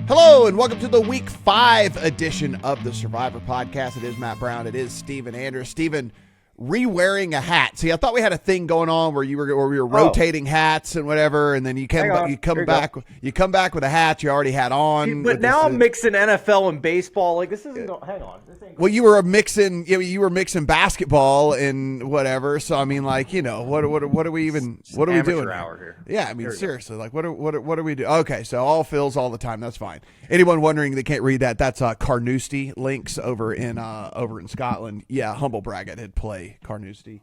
Hello and welcome to the Week 5 edition of the Survivor Podcast. It is Matt Brown. It is Steven Andrews. Steven, re-wearing a hat. See, I thought we had a thing going on where we were rotating hats and whatever, and then you come back with a hat you already had on. But now I'm mixing NFL and baseball. Like this isn't. Hang on. This ain't well, you were mixing basketball and whatever. So I mean, like, you know, what are we doing? Hour here. Yeah, I mean, seriously, like what are we doing? Okay, so all fills all the time. That's fine. Anyone wondering they can't read that? That's Carnoustie links over in Scotland. Yeah, humble brag, I did play Carnoustie.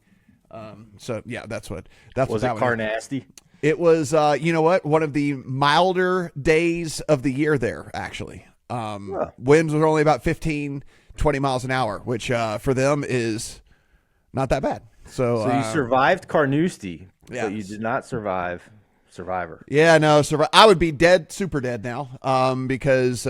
So yeah, that's what was it. Carnasty. It was. You know what? One of the milder days of the year there. Actually, winds were only about 15, 20 miles an hour, which for them is not that bad. So you survived Carnoustie, but you did not survive Survivor. Yeah, no, I would be dead, super dead now, because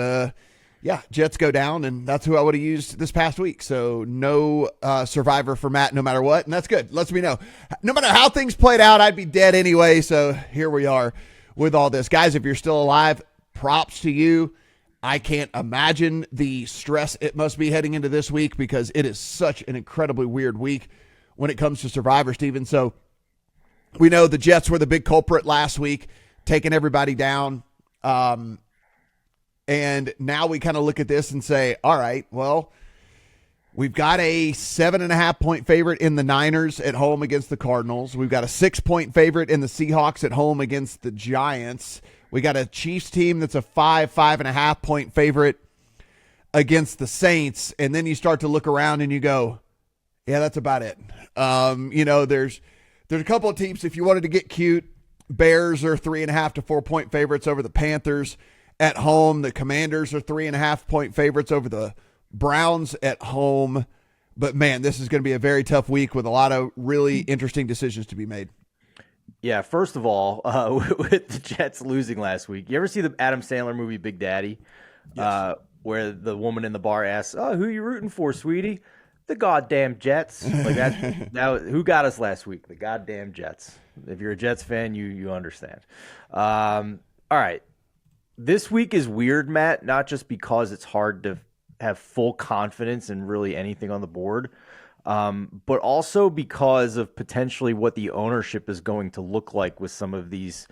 Jets go down, and that's who I would have used this past week. So no Survivor for Matt, no matter what, and that's good. Lets me know. No matter how things played out, I'd be dead anyway. So here we are with all this. Guys, if you're still alive, props to you. I can't imagine the stress it must be heading into this week because it is such an incredibly weird week when it comes to Survivor, Steven. So we know the Jets were the big culprit last week, taking everybody down. And now we kind of look at this and say, all right, well, we've got a 7.5-point favorite in the Niners at home against the Cardinals. We've got a 6-point favorite in the Seahawks at home against the Giants. We got a Chiefs team that's a 5.5-point favorite against the Saints. And then you start to look around and you go, yeah, that's about it. There's a couple of teams, if you wanted to get cute, Bears are 3.5 to 4-point favorites over the Panthers at home. The Commanders are 3.5-point favorites over the Browns at home. But man, this is going to be a very tough week with a lot of really interesting decisions to be made. Yeah, first of all, with the Jets losing last week, you ever see the Adam Sandler movie Big Daddy? Yes. Where the woman in the bar asks, "Oh, who are you rooting for, sweetie?" The goddamn Jets. Like that who got us last week? The goddamn Jets. If you're a Jets fan, you understand. All right. This week is weird, Matt, not just because it's hard to have full confidence in really anything on the board, but also because of potentially what the ownership is going to look like with some of these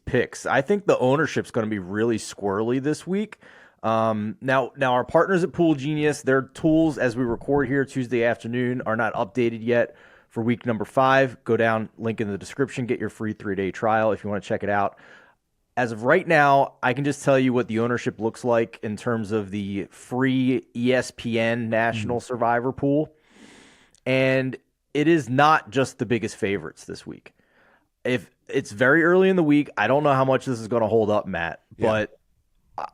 picks. I think the ownership's going to be really squirrely this week. Now our partners at Pool Genius, their tools as we record here Tuesday afternoon are not updated yet for week number 5. Go down, link in the description, get your free 3-day trial if you want to check it out. As of right now, I can just tell you what the ownership looks like in terms of the free ESPN National Survivor Pool. And it is not just the biggest favorites this week. If it's very early in the week, I don't know how much this is going to hold up, Matt, but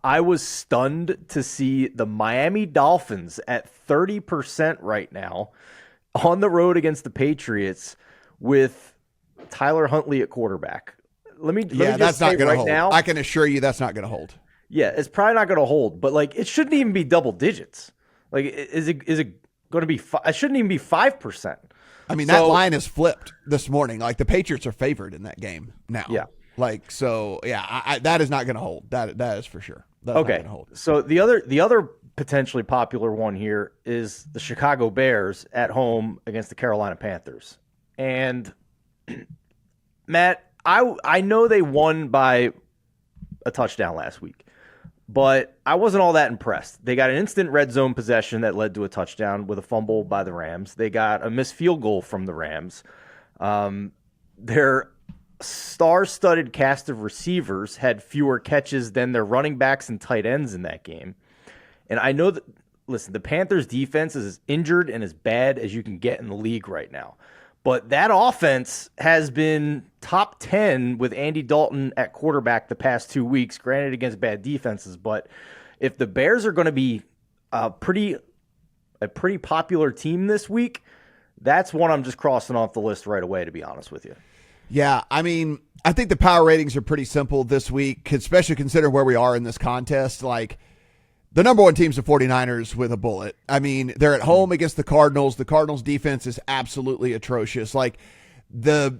I was stunned to see the Miami Dolphins at 30% right now on the road against the Patriots with Tyler Huntley at quarterback. Let me just that's not going to hold. Now, I can assure you that's not going to hold. Yeah, it's probably not going to hold, but like it shouldn't even be double digits. Like, is it going to be? It shouldn't even be 5%. I mean, that line is flipped this morning. Like the Patriots are favored in that game now. Yeah. Like so, yeah. That is not going to hold. That is for sure. That's okay. Not gonna hold. So the other potentially popular one here is the Chicago Bears at home against the Carolina Panthers, and Matt. I know they won by a touchdown last week, but I wasn't all that impressed. They got an instant red zone possession that led to a touchdown with a fumble by the Rams. They got a missed field goal from the Rams. Their star-studded cast of receivers had fewer catches than their running backs and tight ends in that game. And I know that, listen, the Panthers' defense is as injured and as bad as you can get in the league right now. But that offense has been top 10 with Andy Dalton at quarterback the past 2 weeks, granted against bad defenses. But if the Bears are going to be a pretty popular team this week, that's one I'm just crossing off the list right away, to be honest with you. Yeah, I mean, I think the power ratings are pretty simple this week, especially considering where we are in this contest. Like, the number one team's the 49ers with a bullet. I mean, they're at home against the Cardinals. The Cardinals defense is absolutely atrocious. Like the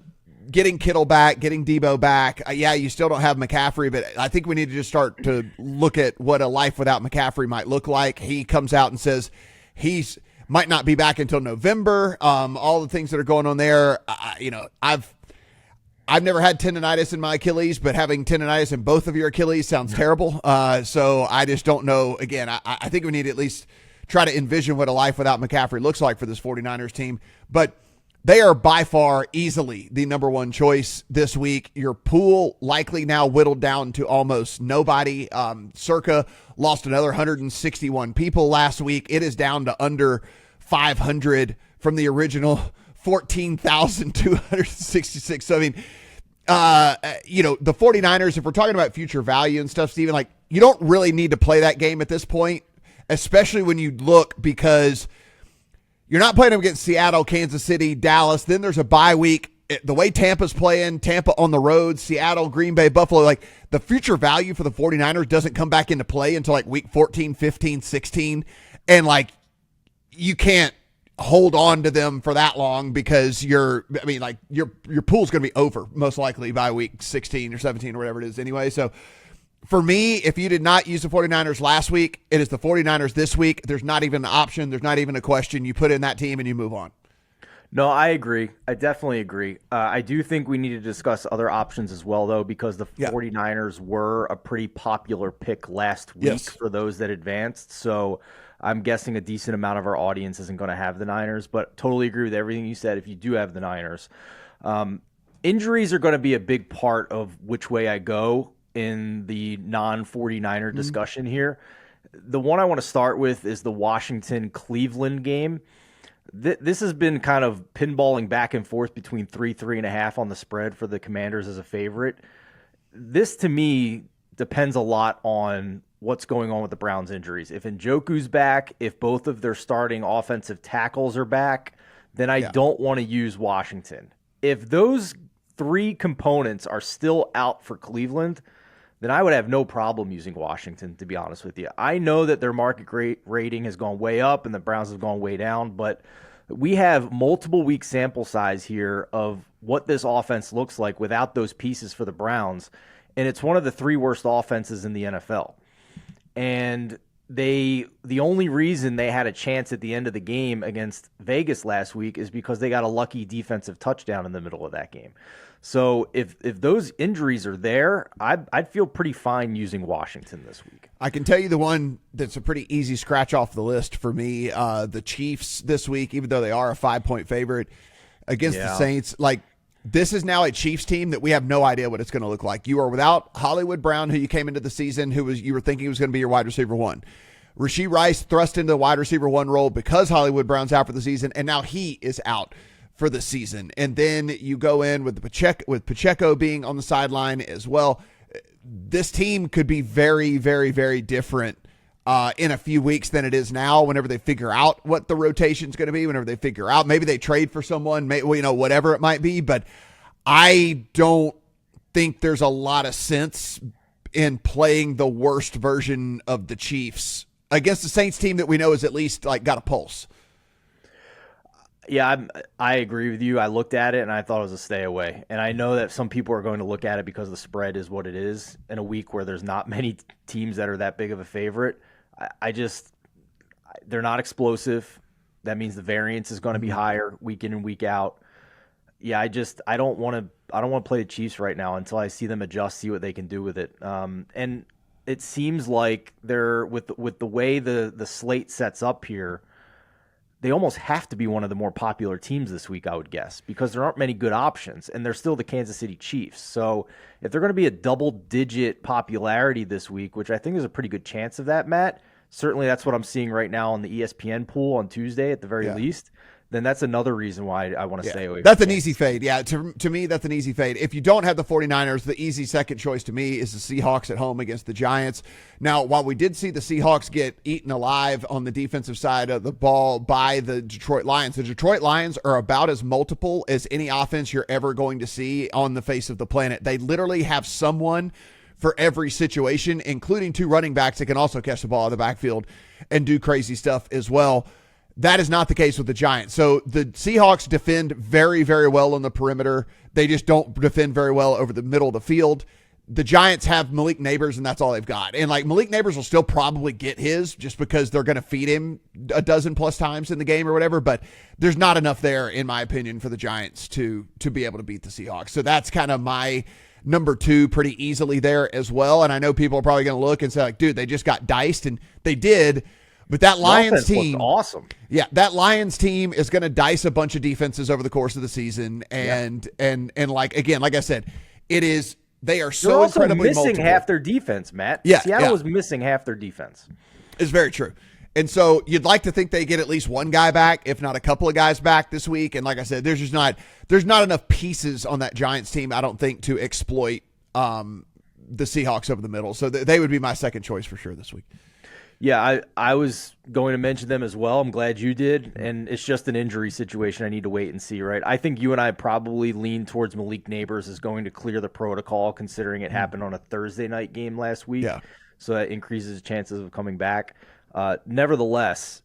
getting Kittle back, getting Debo back. Yeah, you still don't have McCaffrey, but I think we need to just start to look at what a life without McCaffrey might look like. He comes out and says he's might not be back until November. All the things that are going on there. I've never had tendonitis in my Achilles, but having tendonitis in both of your Achilles sounds terrible. So I just don't know. Again, I think we need to at least try to envision what a life without McCaffrey looks like for this 49ers team. But they are by far easily the number one choice this week. Your pool likely now whittled down to almost nobody. Circa lost another 161 people last week. It is down to under 500 from the original 14,266. So, I mean, the 49ers, if we're talking about future value and stuff, Steven, like, you don't really need to play that game at this point, especially when you look, because you're not playing them against Seattle, Kansas City, Dallas. Then there's a bye week. The way Tampa's playing, Tampa on the road, Seattle, Green Bay, Buffalo, like, the future value for the 49ers doesn't come back into play until like week 14, 15, 16. And like, you can't hold on to them for that long because your pool's going to be over most likely by week 16 or 17 or whatever it is anyway. So for me, if you did not use the 49ers last week, it is the 49ers this week. There's not even an option. There's not even a question. You put in that team and you move on. No, I agree. I definitely agree. I do think we need to discuss other options as well, though, because the 49ers were a pretty popular pick last week for those that advanced. So I'm guessing a decent amount of our audience isn't going to have the Niners, but totally agree with everything you said if you do have the Niners. Injuries are going to be a big part of which way I go in the non-49er discussion here. The one I want to start with is the Washington-Cleveland game. This has been kind of pinballing back and forth between 3.5 on the spread for the Commanders as a favorite. This, to me, depends a lot on what's going on with the Browns' injuries. If Njoku's back, if both of their starting offensive tackles are back, then I don't want to use Washington. If those three components are still out for Cleveland, then I would have no problem using Washington, to be honest with you. I know that their market rating has gone way up and the Browns have gone way down, but we have multiple week sample size here of what this offense looks like without those pieces for the Browns, and it's one of the three worst offenses in the NFL. And the only reason they had a chance at the end of the game against Vegas last week is because they got a lucky defensive touchdown in the middle of that game. So if those injuries are there, I'd feel pretty fine using Washington this week. I can tell you the one that's a pretty easy scratch off the list for me, the Chiefs this week, even though they are a 5-point favorite against the Saints. Like, this is now a Chiefs team that we have no idea what it's going to look like. You are without Hollywood Brown, who you came into the season, you were thinking was going to be your wide receiver one. Rasheed Rice thrust into the wide receiver one role because Hollywood Brown's out for the season, and now he is out for the season. And then you go in with Pacheco being on the sideline as well. This team could be very, very, very different in a few weeks than it is now, whenever they figure out what the rotation is going to be, whenever they figure out, maybe they trade for someone, whatever it might be. But I don't think there's a lot of sense in playing the worst version of the Chiefs against the Saints team that we know is at least like got a pulse. Yeah, I agree with you. I looked at it and I thought it was a stay away. And I know that some people are going to look at it because the spread is what it is in a week where there's not many teams that are that big of a favorite. They're not explosive. That means the variance is going to be higher week in and week out. Yeah, I don't want to play the Chiefs right now until I see them adjust, see what they can do with it. And it seems like they're with the way the slate sets up here, they almost have to be one of the more popular teams this week, I would guess, because there aren't many good options, and they're still the Kansas City Chiefs. So if they're going to be a double-digit popularity this week, which I think there's a pretty good chance of that, Matt, certainly that's what I'm seeing right now on the ESPN pool on Tuesday at the very least, then that's another reason why I want to stay away from That's an easy fade. Yeah, to me, that's an easy fade. If you don't have the 49ers, the easy second choice to me is the Seahawks at home against the Giants. Now, while we did see the Seahawks get eaten alive on the defensive side of the ball by the Detroit Lions are about as multiple as any offense you're ever going to see on the face of the planet. They literally have someone for every situation, including two running backs that can also catch the ball out of the backfield and do crazy stuff as well. That is not the case with the Giants. So the Seahawks defend very, very well on the perimeter. They just don't defend very well over the middle of the field. The Giants have Malik Neighbors, and that's all they've got. And like Malik Neighbors will still probably get his just because they're going to feed him a dozen plus times in the game or whatever. But there's not enough there, in my opinion, for the Giants to be able to beat the Seahawks. So that's kind of my number 2 pretty easily there as well. And I know people are probably going to look and say, like, dude, they just got diced, and they did. But that Lions team, awesome. Yeah, that Lions team is going to dice a bunch of defenses over the course of the season, and like again, like I said, it is. They are so incredibly missing multiple. half their defense, Matt. Yeah, Seattle was missing half their defense. It's very true. And so you'd like to think they get at least one guy back, if not a couple of guys back this week. And like I said, there's not enough pieces on that Giants team, I don't think, to exploit the Seahawks over the middle. So they would be my second choice for sure this week. Yeah, I was going to mention them as well. I'm glad you did. And it's just an injury situation. I need to wait and see, right? I think you and I probably lean towards Malik Neighbors is going to clear the protocol, considering it happened on a Thursday night game last week. Yeah. So that increases chances of coming back. Nevertheless,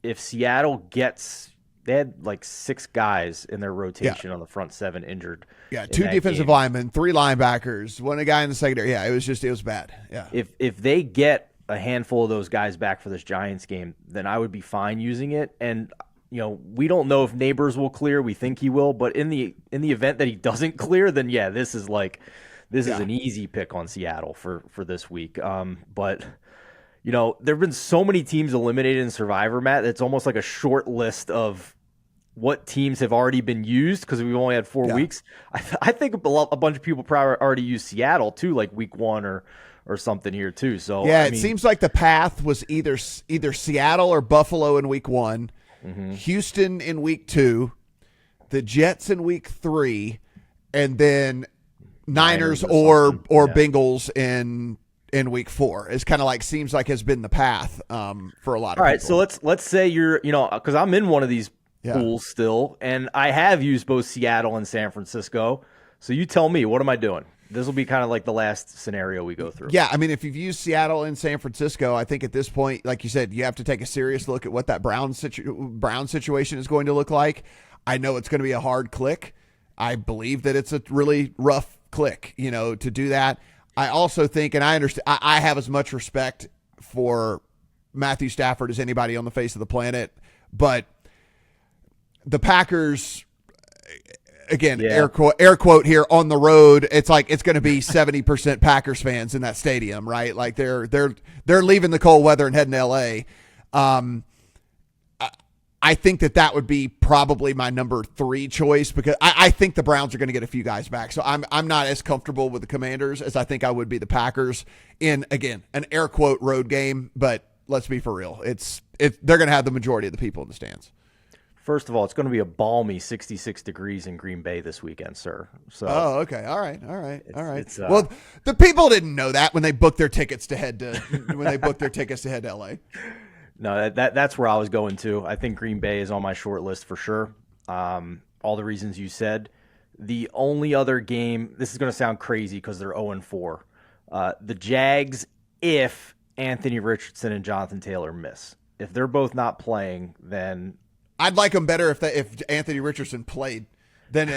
if Seattle gets – they had like 6 guys in their rotation on the front 7 injured. Yeah, 2 defensive linemen, 3 linebackers, 1 guy in the secondary. Yeah, it was bad. Yeah. If they get – a handful of those guys back for this Giants game, then I would be fine using it. And, you know, we don't know if Neighbors will clear. We think he will, but in the event that he doesn't clear, then yeah, this is an easy pick on Seattle for this week. But you know, there've been so many teams eliminated in Survivor, Matt. It's almost like a short list of what teams have already been used because we've only had 4 weeks. I think a bunch of people probably already used Seattle too, like week 1 or something here too. So yeah, it seems like the path was either Seattle or Buffalo in week 1, Houston in week 2, the Jets in week 3, and then Niners or Bengals in week 4. It's kind of like seems like has been the path for a lot of people. All right, so let's say you're because I'm in one of these pools still, and I have used both Seattle and San Francisco. So you tell me, what am I doing? This will be kind of like the last scenario we go through. Yeah, I mean, if you've used Seattle and San Francisco, I think at this point, like you said, you have to take a serious look at what that Brown situation is going to look like. I know it's going to be a hard click. I believe that it's a really rough click, to do that. I also think, and I understand, I have as much respect for Matthew Stafford as anybody on the face of the planet, but the Packers, again, air quote here, on the road, it's like it's going to be 70% Packers fans in that stadium, right? Like they're leaving the cold weather and heading to L.A. I think that would be probably my number 3 choice because I think the Browns are going to get a few guys back. So I'm not as comfortable with the Commanders as I think I would be the Packers in, again, an air quote road game. But let's be for real. They're going to have the majority of the people in the stands. First of all, it's going to be a balmy 66 degrees in Green Bay this weekend, sir. So, okay. All right. Well, the people didn't know that when they booked their tickets to head to LA. No, that's where I was going to. I think Green Bay is on my short list for sure. All the reasons you said. The only other game, this is going to sound crazy because they're 0-4. The Jags, if Anthony Richardson and Jonathan Taylor miss. If they're both not playing, then I'd like them better if Anthony Richardson played. Then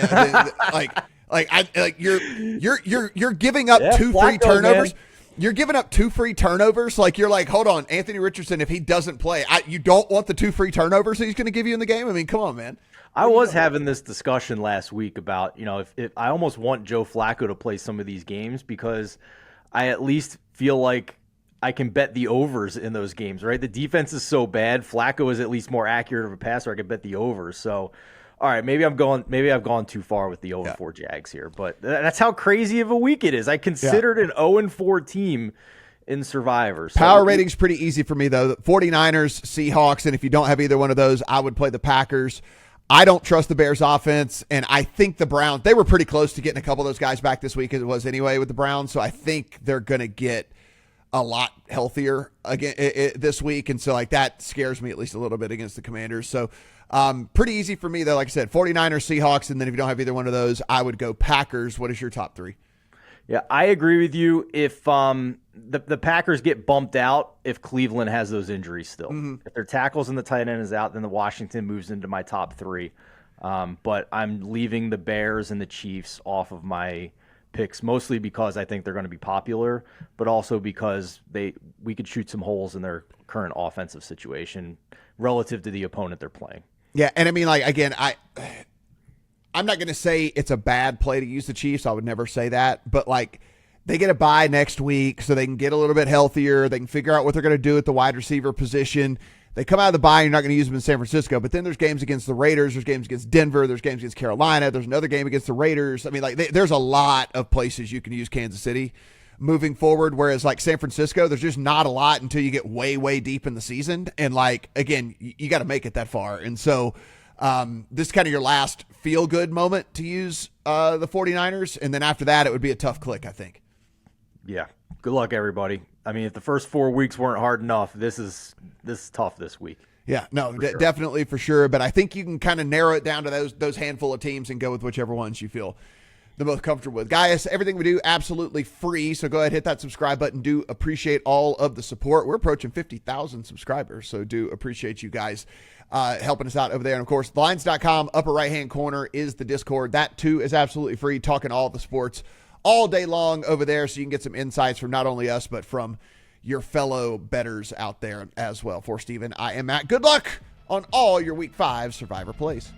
you're giving up 2 free turnovers. Man. You're giving up 2 free turnovers. Like you're like, hold on, Anthony Richardson, if he doesn't play, you don't want the 2 free turnovers he's going to give you in the game. I mean, come on, man. I was having this discussion last week about, if I almost want Joe Flacco to play some of these games because I at least feel like I can bet the overs in those games, right? The defense is so bad. Flacco is at least more accurate of a passer. I could bet the overs. So, all right, maybe I've gone too far with the 0-4 Jags here, but that's how crazy of a week it is. I considered an 0-4 team in Survivor. So Power rating's pretty easy for me, though. 49ers, Seahawks, and if you don't have either one of those, I would play the Packers. I don't trust the Bears offense, and I think the Browns, they were pretty close to getting a couple of those guys back this week as it was anyway with the Browns, so I think they're going to get a lot healthier again this week, and so like that scares me at least a little bit against the Commanders. So pretty easy for me though. Like I said, 49ers, Seahawks, and then if you don't have either one of those, I would go Packers. What is your top 3? Yeah, I agree with you. If the Packers get bumped out, if Cleveland has those injuries still, if their tackles and the tight end is out, then the Washington moves into my top three. But I'm leaving the Bears and the Chiefs off of my picks, mostly because I think they're going to be popular, but also because we could shoot some holes in their current offensive situation relative to the opponent they're playing. Yeah, and I mean, like, again, I'm not going to say it's a bad play to use the Chiefs. I would never say that. But, like, they get a bye next week so they can get a little bit healthier. They can figure out what they're going to do at the wide receiver position. They come out of the bye, you're not going to use them in San Francisco. But then there's games against the Raiders. There's games against Denver. There's games against Carolina. There's another game against the Raiders. I mean, like, there's a lot of places you can use Kansas City moving forward. Whereas, like, San Francisco, there's just not a lot until you get way, way deep in the season. And, like, again, you got to make it that far. And so this is kind of your last feel-good moment to use the 49ers, and then after that, it would be a tough click, I think. Yeah. Good luck, everybody. I mean, if the first 4 weeks weren't hard enough, this is tough this week. Yeah, no, definitely for sure. But I think you can kind of narrow it down to those handful of teams and go with whichever ones you feel the most comfortable with. Guys, everything we do absolutely free, so go ahead, hit that subscribe button. Do appreciate all of the support. We're approaching 50,000 subscribers, so do appreciate you guys helping us out over there. And, of course, thelines.com, upper right-hand corner is the Discord. That, too, is absolutely free, talking all the sports all day long over there, so you can get some insights from not only us, but from your fellow bettors out there as well. For Steven, I am Matt. Good luck on all your Week 5 Survivor plays.